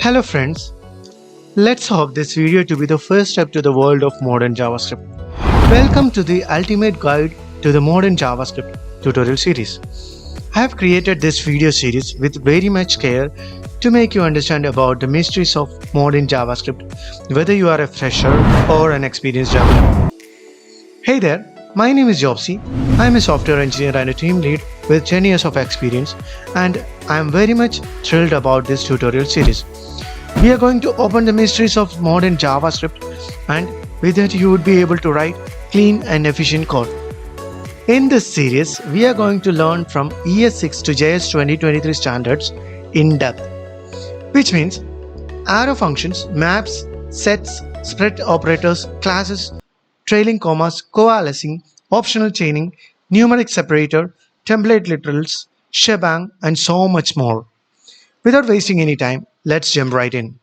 Hello friends, let's hope this video to be the first step to the world of modern JavaScript. Welcome to the ultimate guide to the modern JavaScript tutorial series. I have created this video series with very much care to make you understand about the mysteries of modern JavaScript, whether you are a fresher or an experienced developer. Hey there, my name is Jobsi. I am a software engineer and a team lead with 10 years of experience, and I am very much thrilled about this tutorial series. We are going to open the mysteries of modern JavaScript, and with that you would be able to write clean and efficient code. In this series, we are going to learn from ES6 to JS2023 standards in depth, which means arrow functions, maps, sets, spread operators, classes, trailing commas, coalescing, optional chaining, numeric separator, template literals, shebang, and so much more. Without wasting any time, let's jump right in.